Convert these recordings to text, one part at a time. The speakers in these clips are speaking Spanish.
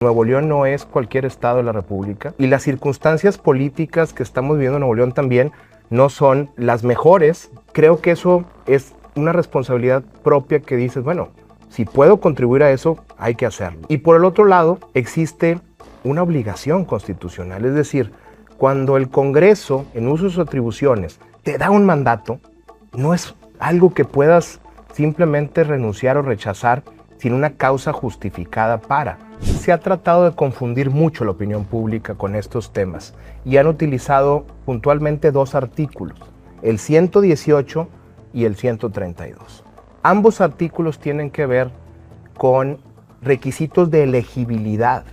Nuevo León no es cualquier estado de la República y las circunstancias políticas que estamos viviendo en Nuevo León también no son las mejores. Creo que eso es una responsabilidad propia que dices, bueno, si puedo contribuir a eso, hay que hacerlo. Y por el otro lado, existe una obligación constitucional, es decir, cuando el Congreso, en uso de sus atribuciones, te da un mandato, no es algo que puedas simplemente renunciar o rechazar sin una causa justificada para. Se ha tratado de confundir mucho la opinión pública con estos temas y han utilizado puntualmente dos artículos, el 118 y el 132. Ambos artículos tienen que ver con requisitos de elegibilidad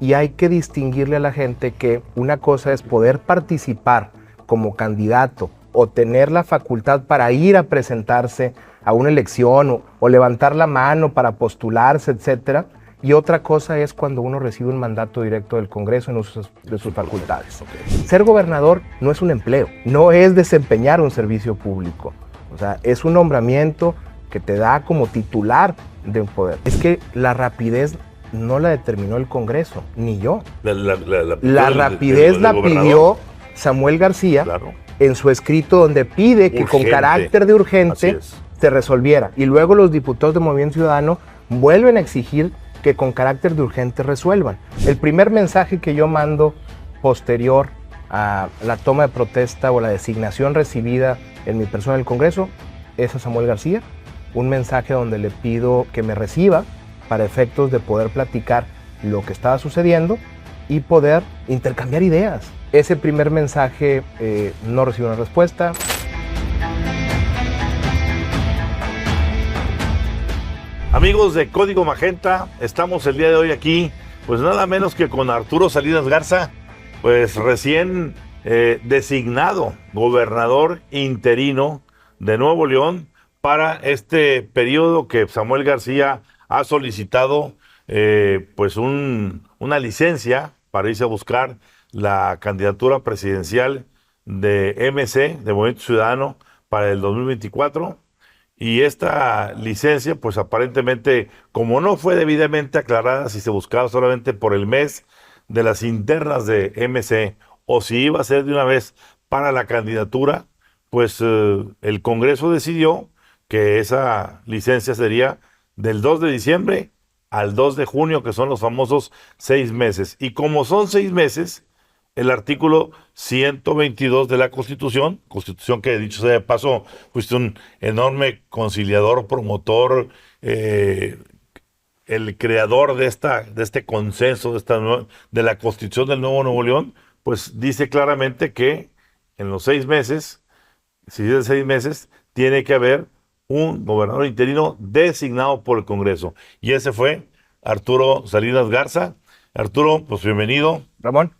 y hay que distinguirle a la gente que una cosa es poder participar como candidato o tener la facultad para ir a presentarse a una elección o levantar la mano para postularse, etcétera. Y otra cosa es cuando uno recibe un mandato directo del Congreso en uso de sus facultades. Ser gobernador no es un empleo, no es desempeñar un servicio público. O sea, es un nombramiento que te da como titular de un poder. Es que la rapidez no la determinó el Congreso, ni yo. La rapidez la pidió Samuel García, claro, en su escrito donde pide que con carácter de urgente se resolviera. Y luego los diputados de Movimiento Ciudadano vuelven a exigir que con carácter de urgente resuelvan. El primer mensaje que yo mando posterior a la toma de protesta o la designación recibida en mi persona en el Congreso es a Samuel García, un mensaje donde le pido que me reciba para efectos de poder platicar lo que estaba sucediendo y poder intercambiar ideas. Ese primer mensaje no recibió una respuesta. Amigos de Código Magenta, estamos el día de hoy aquí, pues nada menos que con Arturo Salinas Garza, pues recién designado gobernador interino de Nuevo León para este periodo que Samuel García ha solicitado pues una licencia para irse a buscar la candidatura presidencial de MC, de Movimiento Ciudadano, para el 2024. Y esta licencia, pues aparentemente, como no fue debidamente aclarada si se buscaba solamente por el mes de las internas de MC o si iba a ser de una vez para la candidatura, pues el Congreso decidió que esa licencia sería del 2 de diciembre al 2 de junio, que son los famosos 6 meses. Y como son 6 meses, el artículo 122 de la Constitución que, dicho sea de paso, fuiste un enorme conciliador, promotor, el creador de este consenso, de la Constitución del Nuevo Nuevo León, pues dice claramente que en los 6 meses, si es de 6 meses, tiene que haber un gobernador interino designado por el Congreso. Y ese fue Arturo Salinas Garza. Arturo, pues bienvenido. Ramón,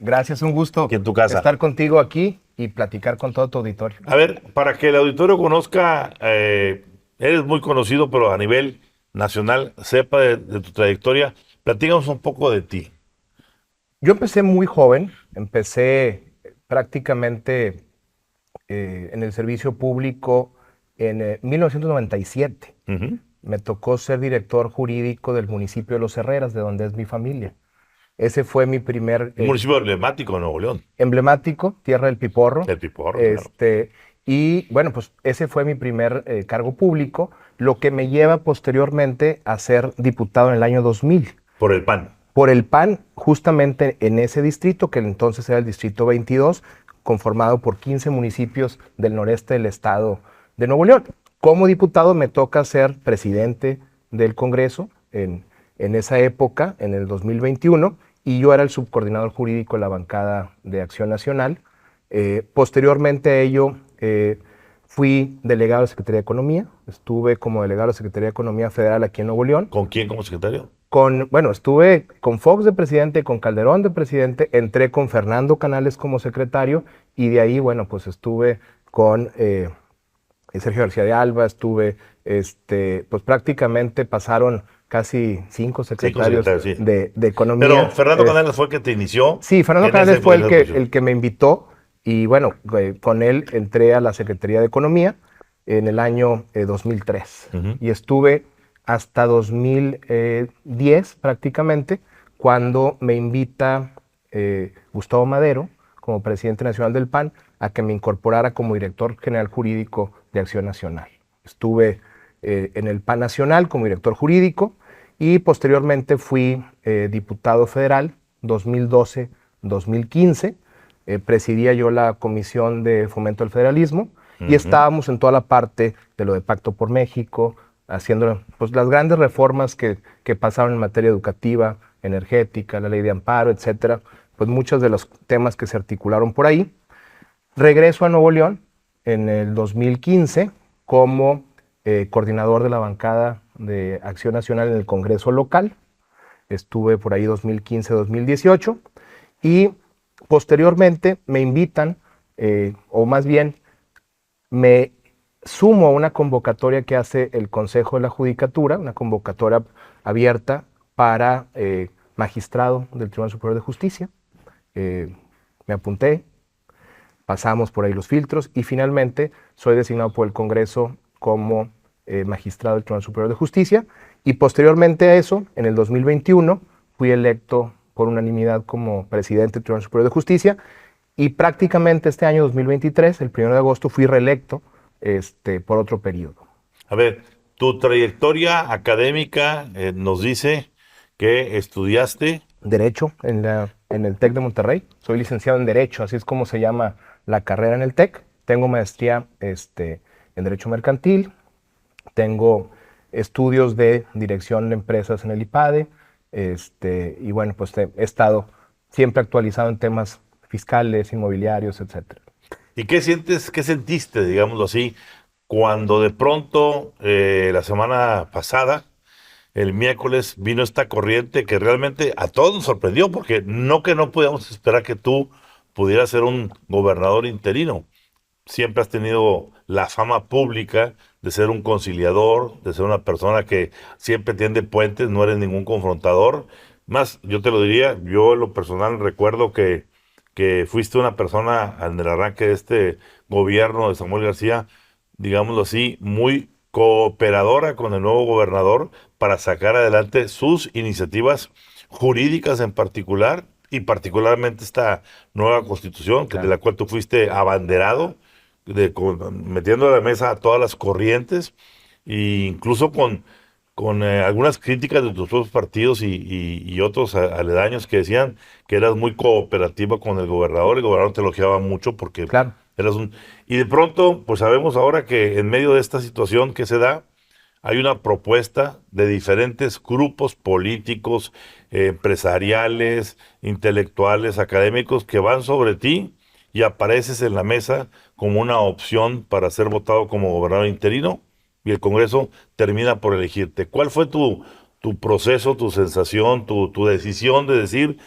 gracias, un gusto en tu casa estar contigo aquí y platicar con todo tu auditorio. A ver, para que el auditorio conozca, eres muy conocido, pero a nivel nacional, sepa de tu trayectoria, platícanos un poco de ti. Yo empecé muy joven, empecé prácticamente en el servicio público en 1997. Uh-huh. Me tocó ser director jurídico del municipio de Los Herreras, de donde es mi familia. Ese fue mi primer... Un municipio emblemático de Nuevo León. Emblemático, Tierra del Piporro. El Piporro, claro. Y bueno, pues ese fue mi primer cargo público, lo que me lleva posteriormente a ser diputado en el año 2000. Por el PAN. Por el PAN, justamente en ese distrito, que entonces era el distrito 22, conformado por 15 municipios del noreste del estado de Nuevo León. Como diputado me toca ser presidente del Congreso en esa época, en el 2021, y yo era el subcoordinador jurídico de la bancada de Acción Nacional. Posteriormente a ello, fui delegado de la Secretaría de Economía, estuve como delegado de la Secretaría de Economía Federal aquí en Nuevo León. ¿Con quién como secretario? Estuve con Fox de presidente, con Calderón de presidente, entré con Fernando Canales como secretario, y de ahí, bueno, pues estuve con Sergio García de Alba, estuve, pues prácticamente pasaron casi 5 secretarios sí. de Economía. Pero Fernando Canales fue el que te inició. Sí, Fernando Canales fue el que me invitó, y bueno, con él entré a la Secretaría de Economía en el año 2003. Uh-huh. Y estuve hasta 2010 prácticamente cuando me invita Gustavo Madero, como presidente nacional del PAN, a que me incorporara como director general jurídico de Acción Nacional. Estuve en el PAN Nacional como director jurídico y posteriormente fui diputado federal 2012-2015. Presidía yo la Comisión de Fomento del Federalismo y estábamos en toda la parte de lo de Pacto por México, haciendo pues, las grandes reformas que pasaron en materia educativa, energética, la ley de amparo, etcétera, pues muchos de los temas que se articularon por ahí. Regreso a Nuevo León en el 2015 como coordinador de la bancada de Acción Nacional en el Congreso local. Estuve por ahí 2015-2018 y posteriormente me invitan, o más bien me sumo a una convocatoria que hace el Consejo de la Judicatura, una convocatoria abierta para magistrado del Tribunal Superior de Justicia. Me apunté, pasamos por ahí los filtros y finalmente soy designado por el Congreso como magistrado del Tribunal Superior de Justicia y posteriormente a eso, en el 2021, fui electo por unanimidad como presidente del Tribunal Superior de Justicia y prácticamente este año 2023, el 1 de agosto, fui reelecto por otro periodo. A ver, tu trayectoria académica nos dice que estudiaste Derecho en el TEC de Monterrey. Soy licenciado en Derecho, así es como se llama la carrera en el TEC. Tengo maestría en Derecho Mercantil. Tengo estudios de Dirección de Empresas en el IPADE. Y bueno, pues he estado siempre actualizado en temas fiscales, inmobiliarios, etcétera. ¿Y qué sentiste, digámoslo así, cuando de pronto la semana pasada, el miércoles, vino esta corriente que realmente a todos nos sorprendió, porque que no podíamos esperar que tú pudieras ser un gobernador interino? Siempre has tenido la fama pública de ser un conciliador, de ser una persona que siempre tiende puentes, no eres ningún confrontador. Más, yo te lo diría, yo en lo personal recuerdo que fuiste una persona en el arranque de este gobierno de Samuel García, digámoslo así, muy cooperadora con el nuevo gobernador para sacar adelante sus iniciativas jurídicas en particular y particularmente esta nueva constitución, Claro. de la cual tú fuiste abanderado, metiendo a la mesa a todas las corrientes e incluso con algunas críticas de tus propios partidos y otros aledaños que decían que eras muy cooperativa con el gobernador te elogiaba mucho porque Claro. eras un... Y de pronto, pues sabemos ahora que en medio de esta situación que se da, hay una propuesta de diferentes grupos políticos, empresariales, intelectuales, académicos que van sobre ti y apareces en la mesa como una opción para ser votado como gobernador interino y el Congreso termina por elegirte. ¿Cuál fue tu proceso, tu sensación, tu decisión de decir,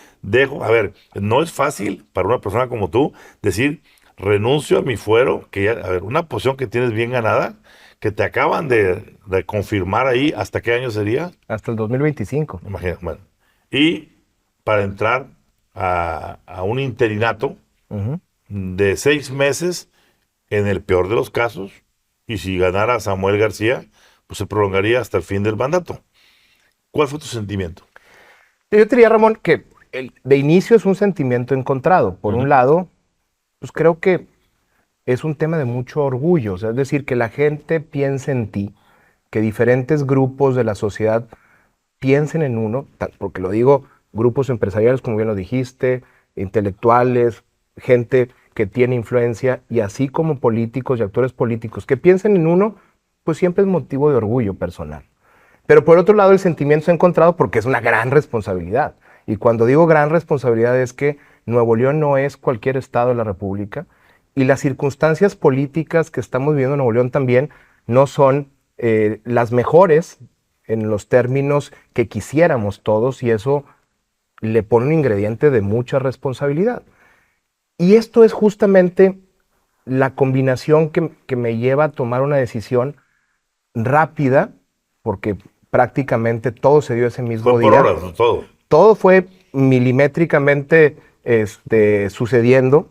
a ver, no es fácil para una persona como tú decir, renuncio a mi fuero, que ya, a ver, una posición que tienes bien ganada, que te acaban de confirmar ahí, ¿hasta qué año sería? Hasta el 2025. Imagínate, bueno. Y para entrar a un interinato de 6 meses, en el peor de los casos, y si ganara Samuel García, pues se prolongaría hasta el fin del mandato. ¿Cuál fue tu sentimiento? Yo te diría, Ramón, que de inicio es un sentimiento encontrado. Por un lado, pues creo que es un tema de mucho orgullo, o sea, es decir, que la gente piense en ti, que diferentes grupos de la sociedad piensen en uno, porque lo digo, grupos empresariales, como bien lo dijiste, intelectuales, gente que tiene influencia, y así como políticos y actores políticos, que piensen en uno, pues siempre es motivo de orgullo personal. Pero por otro lado, el sentimiento se ha encontrado porque es una gran responsabilidad. Y cuando digo gran responsabilidad es que Nuevo León no es cualquier estado de la República, y las circunstancias políticas que estamos viviendo en Nuevo León también no son las mejores en los términos que quisiéramos todos, y eso le pone un ingrediente de mucha responsabilidad. Y esto es justamente la combinación que me lleva a tomar una decisión rápida, porque prácticamente todo se dio ese mismo Fue día. por horas, todo. Todo fue milimétricamente sucediendo,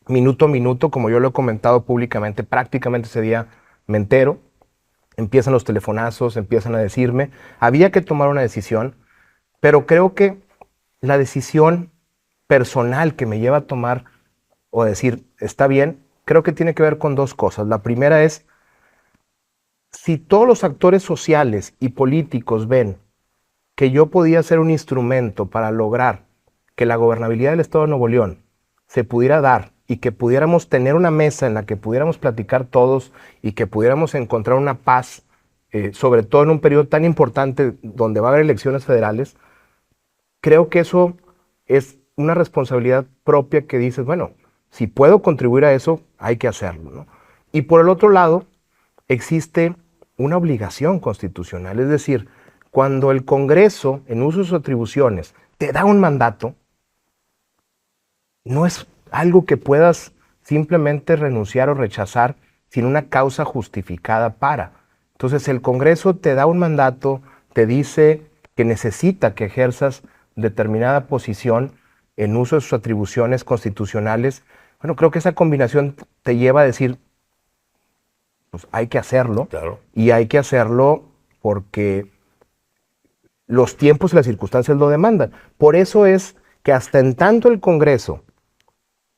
minuto a minuto, como yo lo he comentado públicamente, prácticamente ese día me entero, empiezan los telefonazos, empiezan a decirme, había que tomar una decisión, pero creo que la decisión personal que me lleva a tomar o decir, está bien, creo que tiene que ver con dos cosas. La primera es, si todos los actores sociales y políticos ven que yo podía ser un instrumento para lograr que la gobernabilidad del Estado de Nuevo León se pudiera dar y que pudiéramos tener una mesa en la que pudiéramos platicar todos y que pudiéramos encontrar una paz, sobre todo en un periodo tan importante donde va a haber elecciones federales, creo que eso es una responsabilidad propia que dices, bueno, si puedo contribuir a eso, hay que hacerlo, ¿no? Y por el otro lado, existe una obligación constitucional, es decir, cuando el Congreso, en uso de sus atribuciones, te da un mandato, no es algo que puedas simplemente renunciar o rechazar sin una causa justificada para. Entonces el Congreso te da un mandato, te dice que necesita que ejerzas determinada posición en uso de sus atribuciones constitucionales. Bueno, creo que esa combinación te lleva a decir, pues hay que hacerlo. Claro. Y hay que hacerlo porque los tiempos y las circunstancias lo demandan. Por eso es que hasta en tanto el Congreso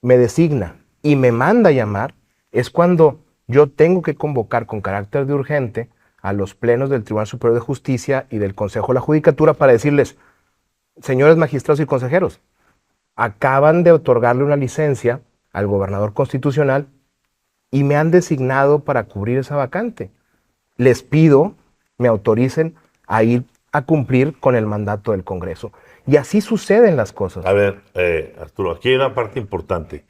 me designa y me manda a llamar, es cuando yo tengo que convocar con carácter de urgente a los plenos del Tribunal Superior de Justicia y del Consejo de la Judicatura para decirles, señores magistrados y consejeros, acaban de otorgarle una licencia al gobernador constitucional y me han designado para cubrir esa vacante. Les pido, me autoricen a ir a cumplir con el mandato del Congreso. Y así suceden las cosas. A ver, Arturo, aquí hay una parte importante.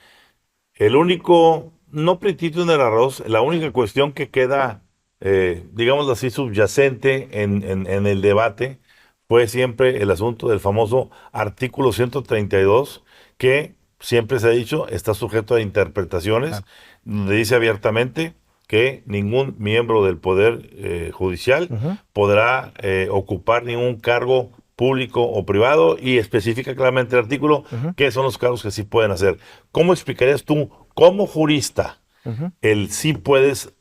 El único, no pleitito en el arroz, la única cuestión que queda, digamos así, subyacente en el debate fue siempre el asunto del famoso artículo 132, que siempre se ha dicho está sujeto a interpretaciones, donde dice abiertamente que ningún miembro del Poder Judicial podrá ocupar ningún cargo público o privado, y especifica claramente el artículo qué son los cargos que sí pueden hacer. ¿Cómo explicarías tú, como jurista, el sí puedes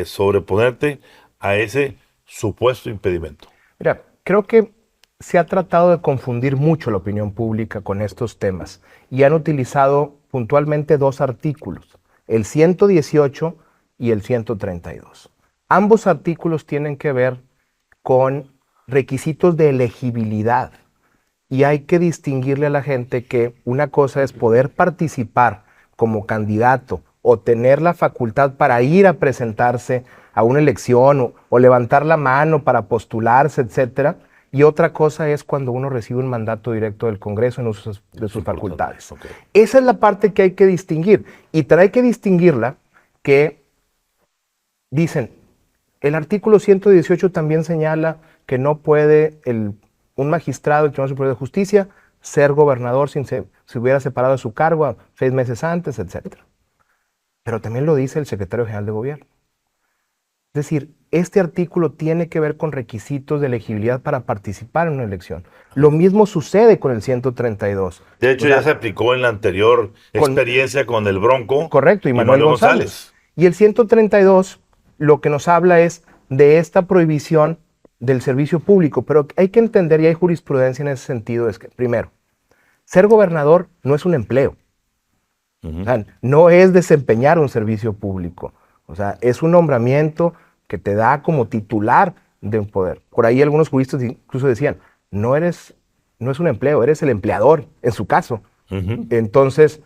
sobreponerte a ese supuesto impedimento? Mira, creo que se ha tratado de confundir mucho la opinión pública con estos temas y han utilizado puntualmente dos artículos, el 118 y el 132. Ambos artículos tienen que ver con requisitos de elegibilidad y hay que distinguirle a la gente que una cosa es poder participar como candidato o tener la facultad para ir a presentarse a una elección o levantar la mano para postularse, etcétera, y otra cosa es cuando uno recibe un mandato directo del Congreso en uso de sus facultades. Okay. Esa es la parte que hay que distinguir, y hay que distinguirla que dicen, el artículo 118 también señala que no puede un magistrado del Tribunal Superior de Justicia ser gobernador sin se hubiera separado de su cargo 6 meses antes, etc. Pero también lo dice el secretario general de gobierno. Es decir, este artículo tiene que ver con requisitos de elegibilidad para participar en una elección. Lo mismo sucede con el 132. De hecho, ya se aplicó en la anterior experiencia con el Bronco. Correcto, y Manuel González. Y el 132 lo que nos habla es de esta prohibición del servicio público, pero hay que entender, y hay jurisprudencia en ese sentido, es que, primero, ser gobernador no es un empleo. O sea, no es desempeñar un servicio público. O sea, es un nombramiento que te da como titular de un poder. Por ahí algunos juristas incluso decían, no es un empleo, eres el empleador, en su caso. Entonces,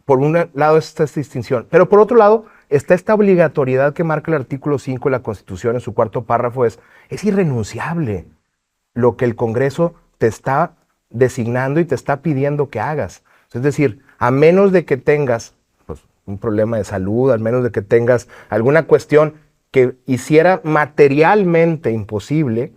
por un lado está esta distinción, pero por otro lado está esta obligatoriedad que marca el artículo 5 de la Constitución en su cuarto párrafo, es irrenunciable lo que el Congreso te está designando y te está pidiendo que hagas. Es decir, a menos de que tengas un problema de salud, al menos de que tengas alguna cuestión que hiciera materialmente imposible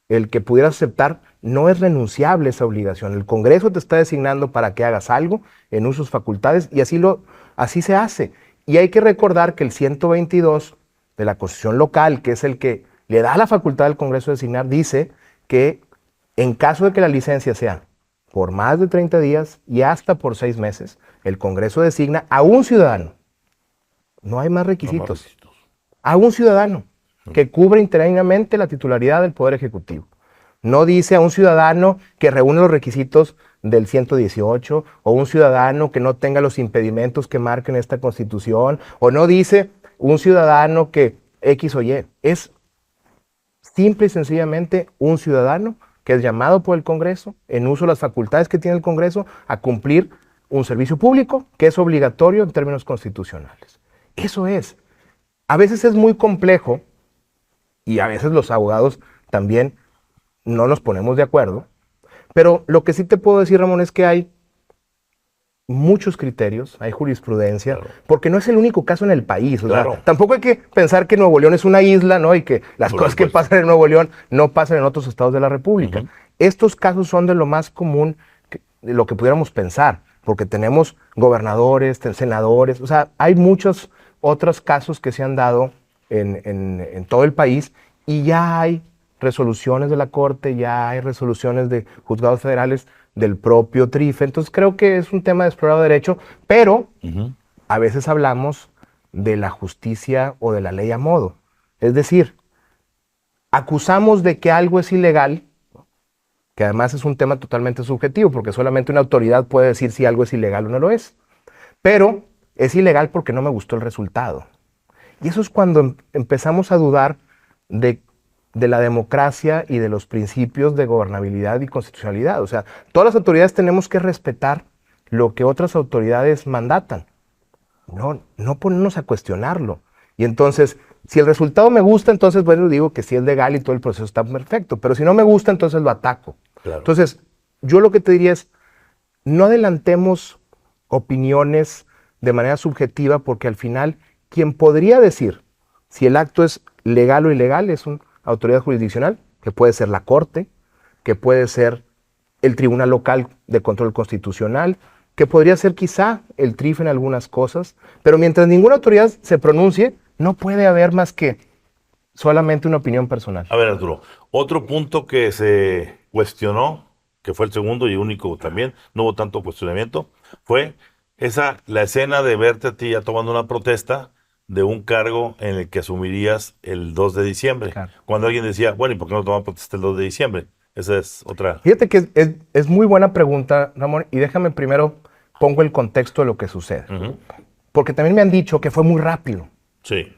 el que pudieras aceptar, no es renunciable esa obligación. El Congreso te está designando para que hagas algo en uso de sus facultades y así se hace. Y hay que recordar que el 122 de la Constitución local, que es el que le da la facultad al Congreso de designar, dice que en caso de que la licencia sea por más de 30 días y hasta por 6 meses, el Congreso designa a un ciudadano. No hay más requisitos. A un ciudadano que cubra interinamente la titularidad del Poder Ejecutivo. No dice a un ciudadano que reúne los requisitos del 118 o un ciudadano que no tenga los impedimentos que marquen esta Constitución, o no dice un ciudadano que X o Y. Es simple y sencillamente un ciudadano que es llamado por el Congreso, en uso de las facultades que tiene el Congreso, a cumplir un servicio público que es obligatorio en términos constitucionales. Eso es. A veces es muy complejo y a veces los abogados también no nos ponemos de acuerdo, pero lo que sí te puedo decir, Ramón, es que hay muchos criterios, hay jurisprudencia, claro, porque no es el único caso en el país. Claro. Tampoco hay que mucho que Nuevo León es una isla, ¿no? Y que las cosas que pasan en Nuevo León no pasan en otros estados de la República. Estos casos son de lo más común de lo que pudiéramos pensar, porque tenemos gobernadores, senadores, o sea, hay muchos otros casos que se han dado en todo el país y ya hay resoluciones de la Corte, ya hay resoluciones de juzgados federales del propio TRIFE. Entonces creo que es un tema de explorado derecho, pero a veces hablamos de la justicia o de la ley a modo. Es decir, acusamos de que algo es ilegal, que además es un tema totalmente subjetivo, porque solamente una autoridad puede decir si algo es ilegal o no lo es. Pero es ilegal porque no me gustó el resultado. Y eso es cuando empezamos a dudar de la democracia y de los principios de gobernabilidad y constitucionalidad. O sea, todas las autoridades tenemos que respetar lo que otras autoridades mandatan. No ponernos a cuestionarlo. Y entonces, si el resultado me gusta, entonces, bueno, digo que sí es legal y todo el proceso está perfecto. Pero si no me gusta, entonces lo ataco. Claro. Entonces, yo lo que te diría es, no adelantemos opiniones de manera subjetiva, porque al final, quien podría decir si el acto es legal o ilegal es una autoridad jurisdiccional, que puede ser la Corte, que puede ser el Tribunal Local de Control Constitucional, que podría ser quizá el TRIFE en algunas cosas, pero mientras ninguna autoridad se pronuncie, no puede haber más que solamente una opinión personal. A ver, Arturo, otro punto que se cuestionó, que fue el segundo y único también, no hubo tanto cuestionamiento, fue la escena de verte a ti ya tomando una protesta de un cargo en el que asumirías el 2 de diciembre. Claro. Cuando alguien decía, bueno, ¿y por qué no toman protesta el 2 de diciembre? Esa es otra. Fíjate que es muy buena pregunta, Ramón, y déjame primero pongo el contexto de lo que sucede. Porque también me han dicho que fue muy rápido. Sí.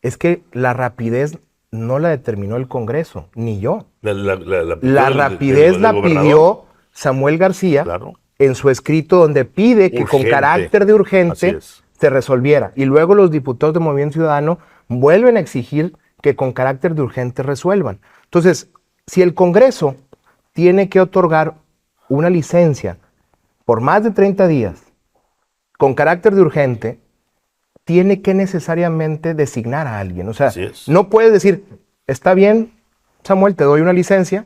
Es que la rapidez no la determinó el Congreso, ni yo. La rapidez la pidió Samuel García, claro, en su escrito donde pide que con carácter de urgente se resolviera. Y luego los diputados de Movimiento Ciudadano vuelven a exigir que con carácter de urgente resuelvan. Entonces, si el Congreso tiene que otorgar una licencia por más de 30 días con carácter de urgente, tiene que necesariamente designar a alguien. O sea, no puedes decir, está bien, Samuel, te doy una licencia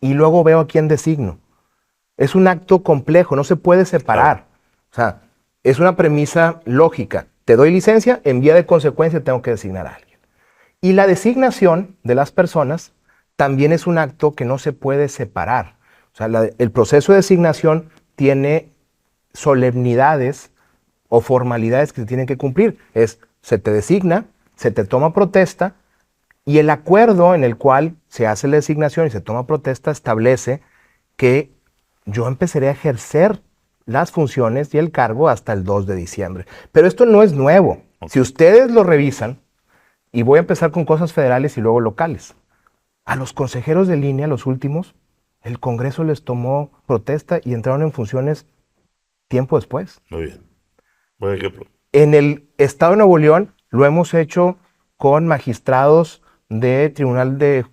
y luego veo a quién designo. Es un acto complejo, no se puede separar. Claro. O sea, es una premisa lógica. Te doy licencia, en vía de consecuencia tengo que designar a alguien. Y la designación de las personas también es un acto que no se puede separar. O sea, el proceso de designación tiene solemnidades o formalidades que se tienen que cumplir. Se te designa, se te toma protesta, y el acuerdo en el cual se hace la designación y se toma protesta establece que yo empezaré a ejercer las funciones y el cargo hasta el 2 de diciembre. Pero esto no es nuevo. Si ustedes lo revisan, y voy a empezar con cosas federales y luego locales, a los consejeros de línea, los últimos, el Congreso les tomó protesta y entraron en funciones tiempo después. Muy bien. Buen ejemplo. En el Estado de Nuevo León lo hemos hecho con magistrados de Tribunal de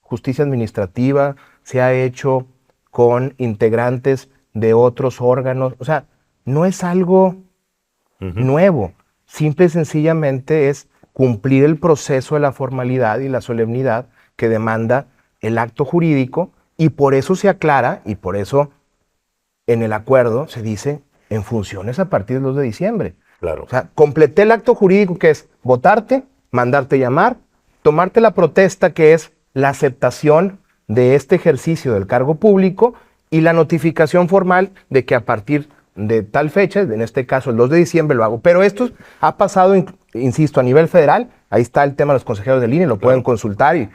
Justicia Administrativa, se ha hecho con integrantes de otros órganos. O sea, no es algo nuevo. Simple y sencillamente es cumplir el proceso de la formalidad y la solemnidad que demanda el acto jurídico, y por eso se aclara, y por eso en el acuerdo se dice en funciones a partir del 2 de diciembre. Claro. O sea, completé el acto jurídico, que es votarte, mandarte llamar, tomarte la protesta, que es la aceptación de este ejercicio del cargo público, y la notificación formal de que a partir de tal fecha, en este caso el 2 de diciembre, lo hago. Pero esto ha pasado, insisto, a nivel federal. Ahí está el tema de los consejeros de línea, lo pueden consultar, y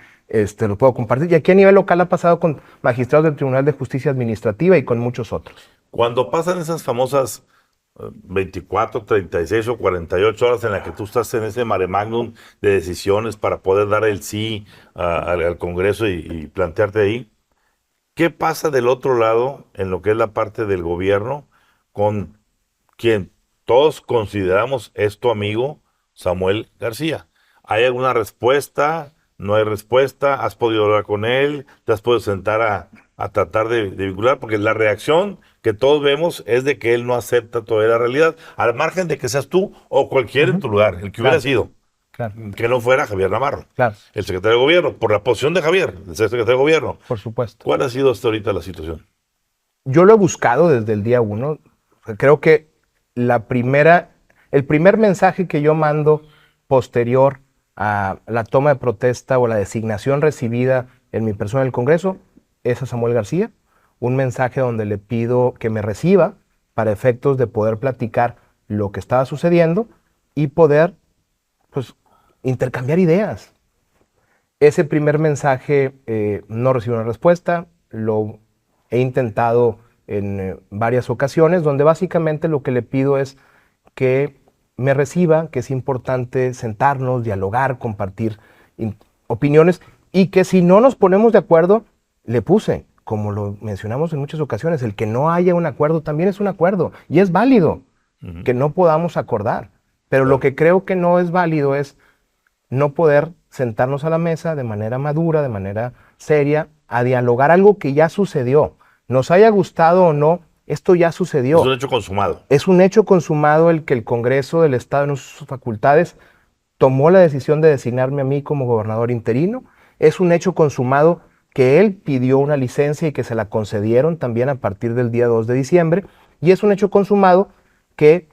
lo puedo compartir. Y aquí a nivel local ha pasado con magistrados del Tribunal de Justicia Administrativa y con muchos otros. Cuando pasan esas famosas 24, 36 o 48 horas en las que tú estás en ese mare magnum de decisiones para poder dar el sí al Congreso y plantearte ahí, ¿qué pasa del otro lado en lo que es la parte del gobierno con quien todos consideramos es tu amigo, Samuel García? ¿Hay alguna respuesta? ¿No hay respuesta? ¿Has podido hablar con él? ¿Te has podido sentar a tratar de vincular? Porque la reacción que todos vemos es de que él no acepta todavía la realidad, al margen de que seas tú o cualquiera en tu lugar, el que hubiera sido. Claro. Que no fuera Javier Navarro, Claro. el secretario de gobierno, por la posición de Javier, el secretario de gobierno. Por supuesto. ¿Cuál ha sido hasta ahorita la situación? Yo lo he buscado desde el día 1. Creo que el primer mensaje que yo mando posterior a la toma de protesta o la designación recibida en mi persona en el Congreso es a Samuel García. Un mensaje donde le pido que me reciba para efectos de poder platicar lo que estaba sucediendo y poder, pues, intercambiar ideas. Ese primer mensaje no recibió una respuesta. Lo he intentado en varias ocasiones, donde básicamente lo que le pido es que me reciba, que es importante sentarnos, dialogar, compartir opiniones, y que si no nos ponemos de acuerdo, le puse, como lo mencionamos en muchas ocasiones, el que no haya un acuerdo también es un acuerdo, y es válido que no podamos acordar. Pero lo que creo que no es válido es no poder sentarnos a la mesa de manera madura, de manera seria, a dialogar algo que ya sucedió. Nos haya gustado o no, esto ya sucedió. Es un hecho consumado. Es un hecho consumado el que el Congreso del Estado en sus facultades tomó la decisión de designarme a mí como gobernador interino. Es un hecho consumado que él pidió una licencia y que se la concedieron también a partir del día 2 de diciembre. Y es un hecho consumado que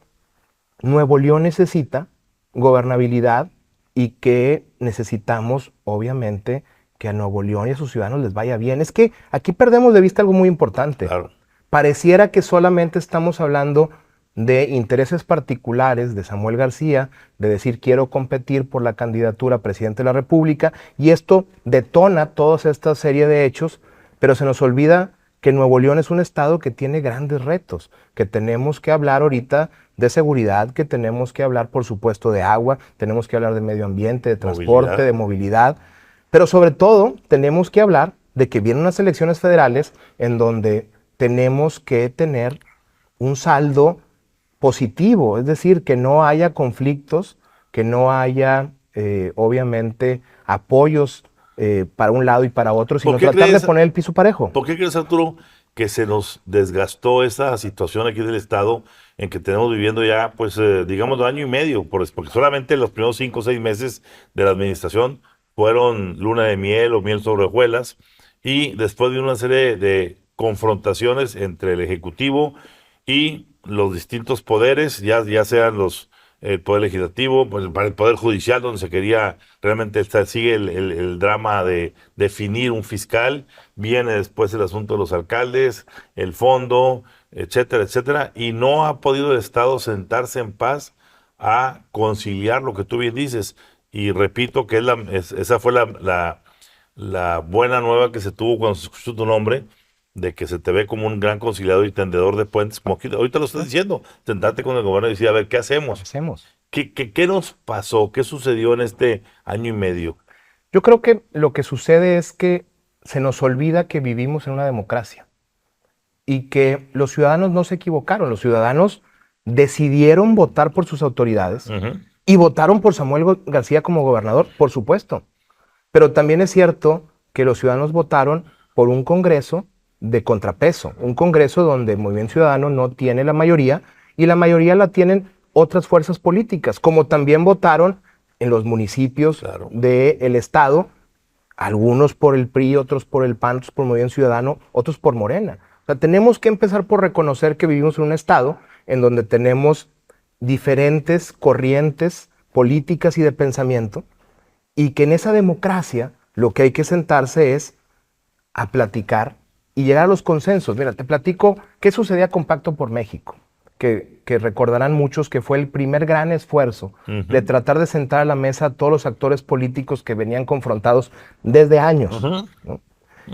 Nuevo León necesita gobernabilidad y que necesitamos, obviamente, que a Nuevo León y a sus ciudadanos les vaya bien. Es que aquí perdemos de vista algo muy importante. Claro. Pareciera que solamente estamos hablando de intereses particulares de Samuel García, de decir quiero competir por la candidatura a presidente de la República, y esto detona toda esta serie de hechos, pero se nos olvida que Nuevo León es un estado que tiene grandes retos, que tenemos que hablar ahorita de seguridad, que tenemos que hablar, por supuesto, de agua, tenemos que hablar de medio ambiente, de transporte, de movilidad, pero sobre todo tenemos que hablar de que vienen unas elecciones federales en donde tenemos que tener un saldo positivo, es decir, que no haya conflictos, que no haya, obviamente, apoyos para un lado y para otro, sino tratar de poner el piso parejo. ¿Por qué crees, Arturo, que se nos desgastó esa situación aquí del Estado en que tenemos viviendo ya, pues, digamos, 1 año y medio? Porque solamente los primeros 5 o 6 meses de la administración fueron luna de miel o miel sobre hojuelas, y después de una serie de confrontaciones entre el Ejecutivo y los distintos poderes, ya sean el Poder Legislativo, pues, para el Poder Judicial, donde se quería realmente sigue el drama de definir un fiscal, viene después el asunto de los alcaldes, el fondo, etcétera, etcétera, y no ha podido el Estado sentarse en paz a conciliar lo que tú bien dices. Y repito que esa fue la buena nueva que se tuvo cuando se escuchó tu nombre, de que se te ve como un gran conciliador y tendedor de puentes, como ahorita lo estás diciendo. Sentarte con el gobierno y decir, a ver, ¿qué hacemos? ¿Qué nos pasó? ¿Qué sucedió en este 1 año y medio? Yo creo que lo que sucede es que se nos olvida que vivimos en una democracia y que los ciudadanos no se equivocaron. Los ciudadanos decidieron votar por sus autoridades y votaron por Samuel García como gobernador, por supuesto. Pero también es cierto que los ciudadanos votaron por un Congreso de contrapeso, un Congreso donde el Movimiento Ciudadano no tiene la mayoría y la mayoría la tienen otras fuerzas políticas, como también votaron en los municipios del Estado, algunos por el PRI, otros por el PAN, otros por el Movimiento Ciudadano, otros por Morena. O sea, tenemos que empezar por reconocer que vivimos en un Estado en donde tenemos diferentes corrientes políticas y de pensamiento, y que en esa democracia lo que hay que sentarse es a platicar y llegar a los consensos. Mira, te platico qué sucedía con Pacto por México. que recordarán muchos que fue el primer gran esfuerzo de tratar de sentar a la mesa a todos los actores políticos que venían confrontados desde años, ¿no?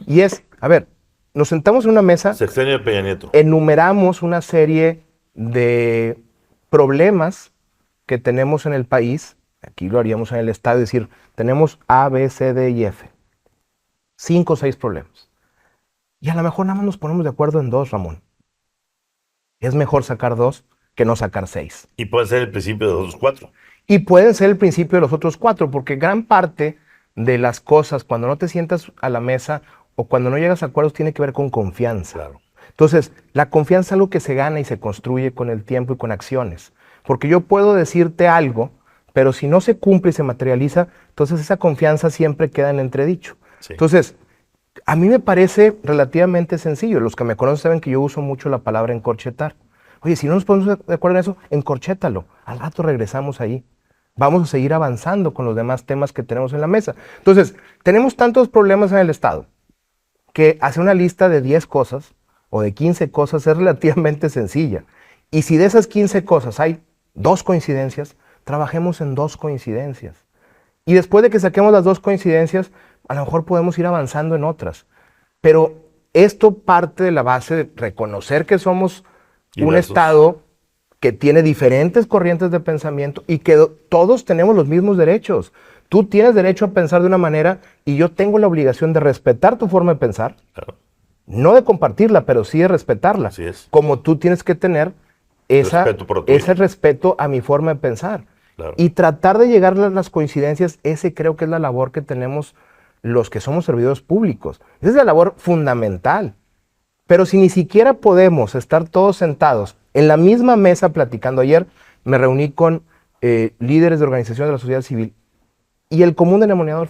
Y a ver, nos sentamos en una mesa, Sexenio de Peña Nieto, enumeramos una serie de problemas que tenemos en el país, aquí lo haríamos en el Estado, es decir, tenemos A, B, C, D y F. 5 o 6 problemas. Y a lo mejor nada más nos ponemos de acuerdo en 2, Ramón. Es mejor sacar 2 que no sacar 6. y puede ser el principio de los 4. Y pueden ser el principio de los otros 4, porque gran parte de las cosas, cuando no te sientas a la mesa o cuando no llegas a acuerdos, tiene que ver con confianza. Claro. Entonces, la confianza es algo que se gana y se construye con el tiempo y con acciones. Porque yo puedo decirte algo, pero si no se cumple y se materializa, entonces esa confianza siempre queda en entredicho. Sí. Entonces, a mí me parece relativamente sencillo. Los que me conocen saben que yo uso mucho la palabra encorchetar. Oye, si no nos ponemos de acuerdo en eso, encorchétalo. Al rato regresamos ahí. Vamos a seguir avanzando con los demás temas que tenemos en la mesa. Entonces, tenemos tantos problemas en el Estado que hacer una lista de 10 cosas o de 15 cosas es relativamente sencilla. Y si de esas 15 cosas hay 2 coincidencias, trabajemos en 2 coincidencias. Y después de que saquemos las 2 coincidencias, a lo mejor podemos ir avanzando en otras. Pero esto parte de la base de reconocer que somos un Estado que tiene diferentes corrientes de pensamiento y que todos tenemos los mismos derechos. Tú tienes derecho a pensar de una manera y yo tengo la obligación de respetar tu forma de pensar. Claro. No de compartirla, pero sí de respetarla. Así es. Como tú tienes que tener ese respeto a mi forma de pensar. Claro. Y tratar de llegar a las coincidencias, ese creo que es la labor que tenemos los que somos servidores públicos. Esa es la labor fundamental. Pero si ni siquiera podemos estar todos sentados en la misma mesa platicando, ayer me reuní con líderes de organizaciones de la sociedad civil y el común denominador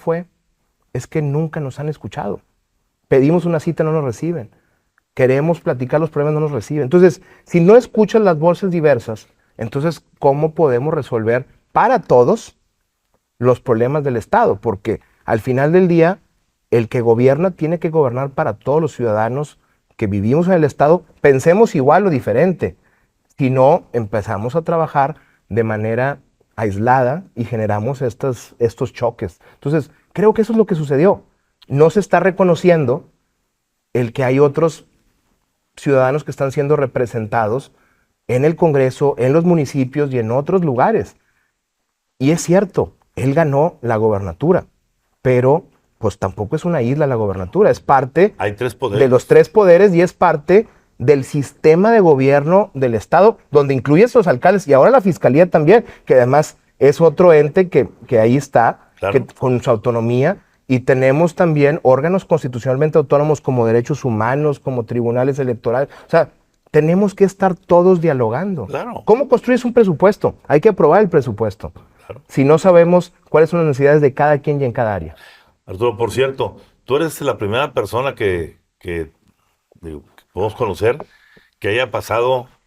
es que nunca nos han escuchado. Pedimos una cita, no nos reciben. Queremos platicar los problemas, no nos reciben. Entonces, si no escuchan las voces diversas, entonces, ¿cómo podemos resolver para todos los problemas del Estado? Porque al final del día, el que gobierna tiene que gobernar para todos los ciudadanos que vivimos en el Estado, pensemos igual o diferente. Si no, empezamos a trabajar de manera aislada y generamos estos choques. Entonces, creo que eso es lo que sucedió. No se está reconociendo el que hay otros ciudadanos que están siendo representados en el Congreso, en los municipios y en otros lugares. Y es cierto, él ganó la gobernatura, pero pues tampoco es una isla la gobernatura, es parte Hay 3 poderes. de los 3 poderes y es parte del sistema de gobierno del Estado, donde incluye a estos alcaldes y ahora la Fiscalía también, que además es otro ente que ahí está, Claro. con su autonomía, y tenemos también órganos constitucionalmente autónomos como derechos humanos, como tribunales electorales. O sea, tenemos que estar todos dialogando. Claro. ¿Cómo construyes un presupuesto? Hay que aprobar el presupuesto. Claro. Si no sabemos cuáles son las necesidades de cada quien y en cada área. Arturo, por cierto, tú eres la primera persona que podemos conocer que haya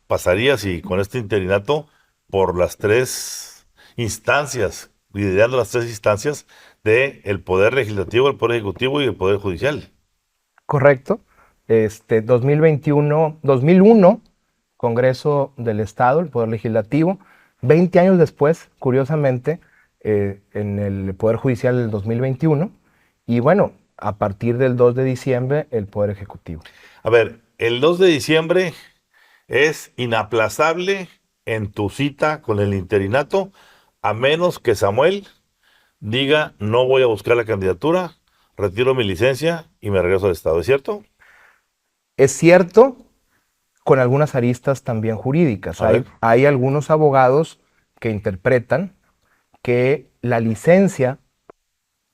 pasarías y con este interinato por las 3 instancias, liderando las 3 instancias del Poder Legislativo, el Poder Ejecutivo y el Poder Judicial. Correcto. 2001, Congreso del Estado, el Poder Legislativo. 20 años después, curiosamente, en el Poder Judicial del 2021. Y bueno, a partir del 2 de diciembre, el Poder Ejecutivo. A ver, el 2 de diciembre es inaplazable en tu cita con el interinato, a menos que Samuel diga, no voy a buscar la candidatura, retiro mi licencia y me regreso al Estado. ¿Es cierto? Es cierto, con algunas aristas también jurídicas. A ver. Hay algunos abogados que interpretan que la licencia,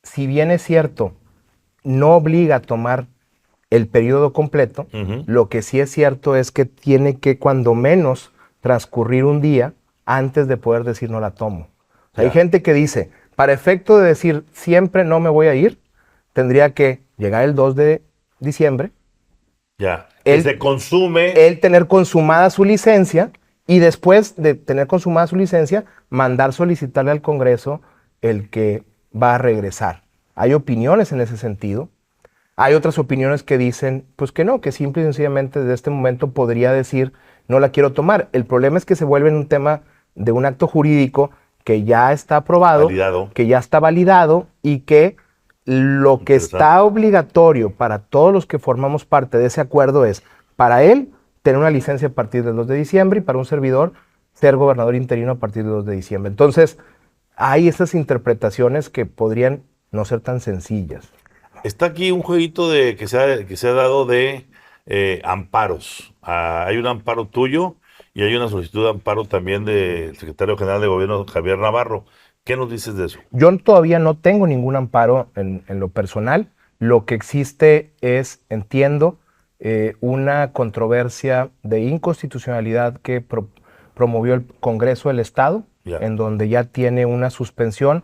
si bien es cierto, no obliga a tomar el periodo completo, lo que sí es cierto es que tiene que cuando menos transcurrir un día antes de poder decir no la tomo. O sea, hay gente que dice, para efecto de decir siempre no me voy a ir, tendría que llegar el 2 de diciembre, Ya, que se consume. él tener consumada su licencia y después de tener consumada su licencia, mandar solicitarle al Congreso el que va a regresar. Hay opiniones en ese sentido. Hay otras opiniones que dicen, pues que no, que simple y sencillamente desde este momento podría decir, no la quiero tomar. El problema es que se vuelve en un tema de un acto jurídico que ya está aprobado, Validado. que ya está validado y que lo que está obligatorio para todos los que formamos parte de ese acuerdo es, para él, tener una licencia a partir del 2 de diciembre y para un servidor, ser gobernador interino a partir del 2 de diciembre. Entonces, hay esas interpretaciones que podrían no ser tan sencillas. Está aquí un jueguito que se ha dado de amparos. Hay un amparo tuyo y hay una solicitud de amparo también del secretario general de gobierno, Javier Navarro. ¿Qué nos dices de eso? Yo todavía no tengo ningún amparo en lo personal. Lo que existe es, entiendo, una controversia de inconstitucionalidad que promovió el Congreso del Estado, en donde ya tiene una suspensión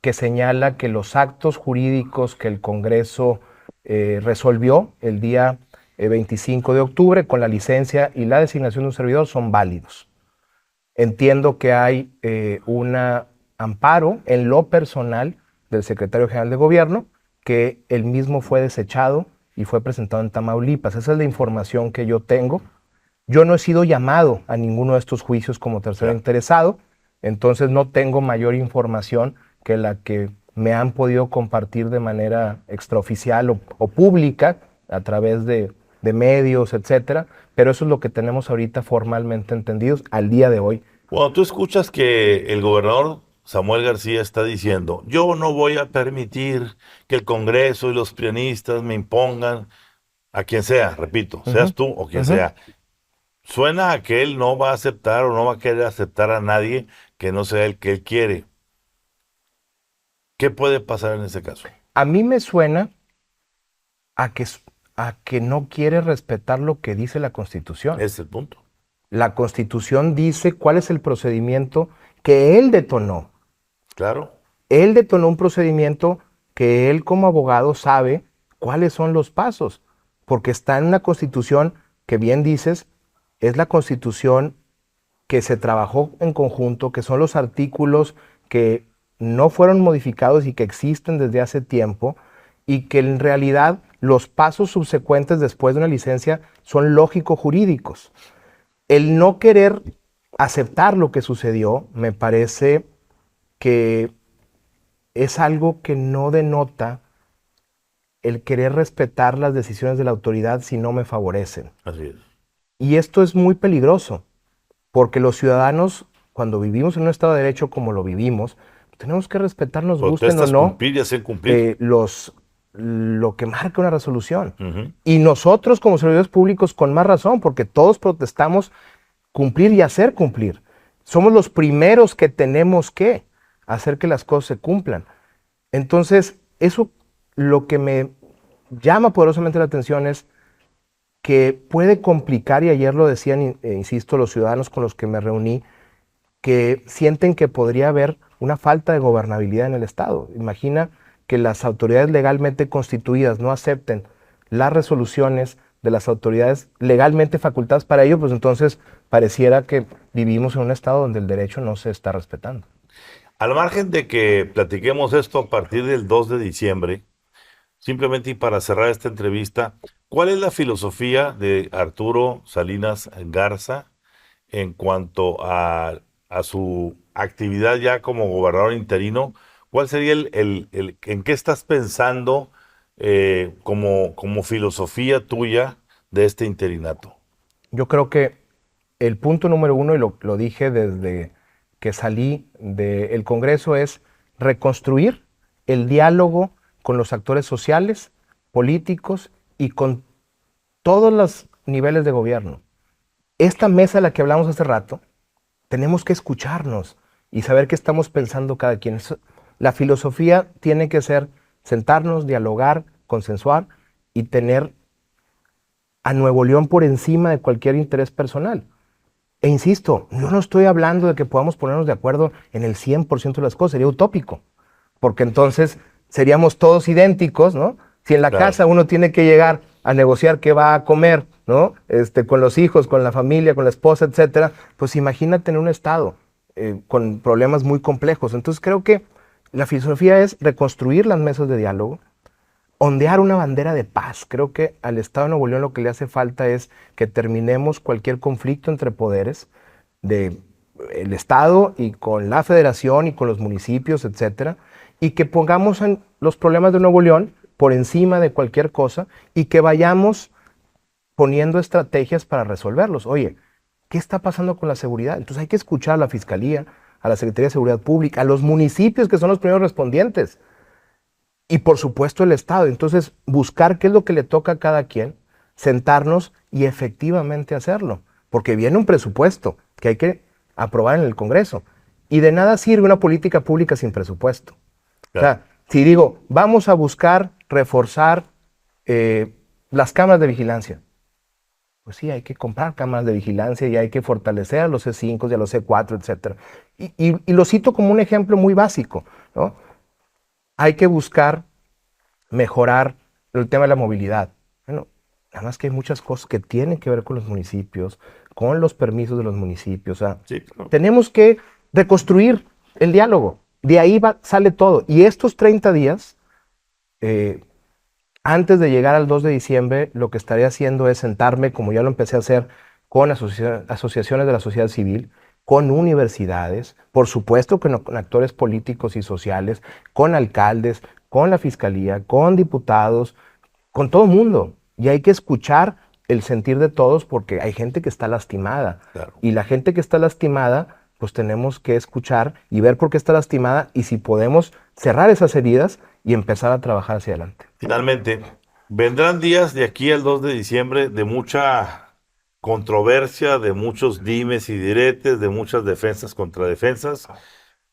que señala que los actos jurídicos que el Congreso resolvió el día 25 de octubre con la licencia y la designación de un servidor son válidos. Entiendo que hay un amparo en lo personal del secretario general de gobierno, que él mismo fue desechado y fue presentado en Tamaulipas. Esa es la información que yo tengo. Yo no he sido llamado a ninguno de estos juicios como tercero interesado, entonces no tengo mayor información que la que me han podido compartir de manera extraoficial o pública a través de medios, etcétera, pero eso es lo que tenemos ahorita formalmente entendidos al día de hoy. Cuando tú escuchas que el gobernador Samuel García está diciendo, yo no voy a permitir que el Congreso y los prianistas me impongan a quien sea, repito, seas tú o quien sea, suena a que él no va a aceptar o no va a querer aceptar a nadie que no sea el que él quiere. ¿Qué puede pasar en ese caso? A mí me suena a que no quiere respetar lo que dice la Constitución. Ese es el punto. La Constitución dice cuál es el procedimiento que él detonó. Claro. Él detonó un procedimiento que él como abogado sabe cuáles son los pasos, porque está en una Constitución que, bien dices, es la Constitución que se trabajó en conjunto, que son los artículos que no fueron modificados y que existen desde hace tiempo, y que en realidad los pasos subsecuentes después de una licencia son lógico-jurídicos. El no querer aceptar lo que sucedió me parece que es algo que no denota el querer respetar las decisiones de la autoridad si no me favorecen. Así es. Y esto es muy peligroso, porque los ciudadanos, cuando vivimos en un Estado de Derecho como lo vivimos, tenemos que respetar, nos gusten o no, cumplir y hacer cumplir. Lo que marca una resolución. Y nosotros como servidores públicos con más razón, porque todos protestamos cumplir y hacer cumplir. Somos los primeros que tenemos que hacer que las cosas se cumplan. Entonces, eso lo que me llama poderosamente la atención es que puede complicar, y ayer lo decían, insisto, los ciudadanos con los que me reuní, que sienten que podría haber una falta de gobernabilidad en el Estado. Imagina que las autoridades legalmente constituidas no acepten las resoluciones de las autoridades legalmente facultadas para ello, pues entonces pareciera que vivimos en un Estado donde el derecho no se está respetando. Al margen de que platiquemos esto a partir del 2 de diciembre, simplemente y para cerrar esta entrevista, ¿cuál es la filosofía de Arturo Salinas Garza en cuanto a su actividad ya como gobernador interino? ¿Cuál sería en qué estás pensando como filosofía tuya de este interinato? Yo creo que el punto número uno, y lo dije desde que salí del Congreso, es reconstruir el diálogo con los actores sociales, políticos y con todos los niveles de gobierno. Esta mesa de la que hablamos hace rato, tenemos que escucharnos y saber qué estamos pensando cada quien. La filosofía tiene que ser sentarnos, dialogar, consensuar y tener a Nuevo León por encima de cualquier interés personal. E insisto, yo no estoy hablando de que podamos ponernos de acuerdo en el 100% de las cosas, sería utópico, porque entonces seríamos todos idénticos, ¿no? Si en la casa uno tiene que llegar a negociar qué va a comer, ¿no? Con los hijos, con la familia, con la esposa, etcétera, pues imagínate en un Estado con problemas muy complejos. Entonces creo que la filosofía es reconstruir las mesas de diálogo, ondear una bandera de paz. Creo que al Estado de Nuevo León lo que le hace falta es que terminemos cualquier conflicto entre poderes del Estado y con la Federación y con los municipios, etcétera, y que pongamos los problemas de Nuevo León por encima de cualquier cosa y que vayamos poniendo estrategias para resolverlos. Oye, ¿qué está pasando con la seguridad? Entonces hay que escuchar a la Fiscalía, a la Secretaría de Seguridad Pública, a los municipios que son los primeros respondientes y por supuesto el Estado. Entonces buscar qué es lo que le toca a cada quien, sentarnos y efectivamente hacerlo, porque viene un presupuesto que hay que aprobar en el Congreso y de nada sirve una política pública sin presupuesto. Claro. O sea, si digo, vamos a buscar reforzar las cámaras de vigilancia, pues sí, hay que comprar cámaras de vigilancia y hay que fortalecer a los C5 y a los C4, etc. Y lo cito como un ejemplo muy básico, ¿no? Hay que buscar mejorar el tema de la movilidad. Bueno, nada más que hay muchas cosas que tienen que ver con los municipios, con los permisos de los municipios. O sea, sí, claro. Tenemos que reconstruir el diálogo. De ahí sale todo. Y estos 30 días, antes de llegar al 2 de diciembre, lo que estaré haciendo es sentarme, como ya lo empecé a hacer, con asociaciones de la sociedad civil, con universidades, por supuesto con actores políticos y sociales, con alcaldes, con la Fiscalía, con diputados, con todo el mundo. Y hay que escuchar el sentir de todos porque hay gente que está lastimada. Claro. Y la gente que está lastimada, pues tenemos que escuchar y ver por qué está lastimada y si podemos cerrar esas heridas y empezar a trabajar hacia adelante. Finalmente, vendrán días de aquí al 2 de diciembre de mucha controversia, de muchos dimes y diretes, de muchas defensas contra defensas.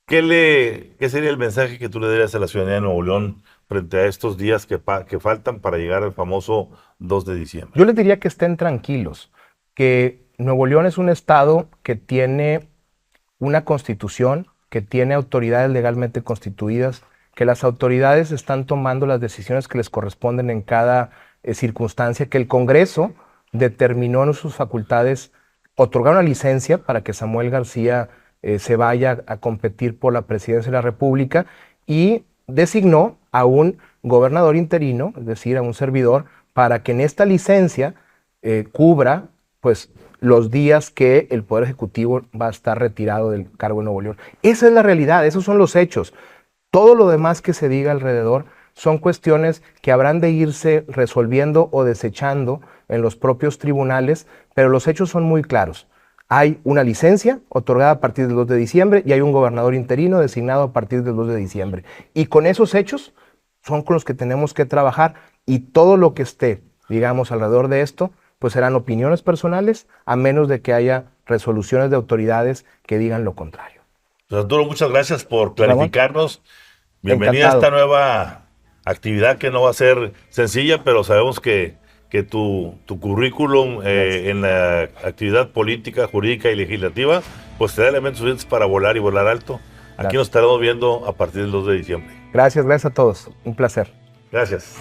¿Qué sería el mensaje que tú le darías a la ciudadanía de Nuevo León frente a estos días que faltan para llegar al famoso 2 de diciembre? Yo les diría que estén tranquilos, que Nuevo León es un estado que tiene una constitución, que tiene autoridades legalmente constituidas, que las autoridades están tomando las decisiones que les corresponden en cada circunstancia, que el Congreso determinó en sus facultades otorgar una licencia para que Samuel García se vaya a competir por la presidencia de la República y designó a un gobernador interino, es decir, a un servidor, para que en esta licencia cubra pues los días que el Poder Ejecutivo va a estar retirado del cargo de Nuevo León. Esa es la realidad, esos son los hechos. Todo lo demás que se diga alrededor son cuestiones que habrán de irse resolviendo o desechando en los propios tribunales, pero los hechos son muy claros. Hay una licencia otorgada a partir del 2 de diciembre y hay un gobernador interino designado a partir del 2 de diciembre. Y con esos hechos son con los que tenemos que trabajar y todo lo que esté, digamos, alrededor de esto, pues serán opiniones personales, a menos de que haya resoluciones de autoridades que digan lo contrario. Arturo, muchas gracias por clarificarnos. Bienvenida Encantado. A esta nueva actividad que no va a ser sencilla, pero sabemos que tu currículum en la actividad política, jurídica y legislativa, pues te da elementos suficientes para volar y volar alto. Aquí gracias. Nos estaremos viendo a partir del 2 de diciembre. Gracias a todos. Un placer. Gracias.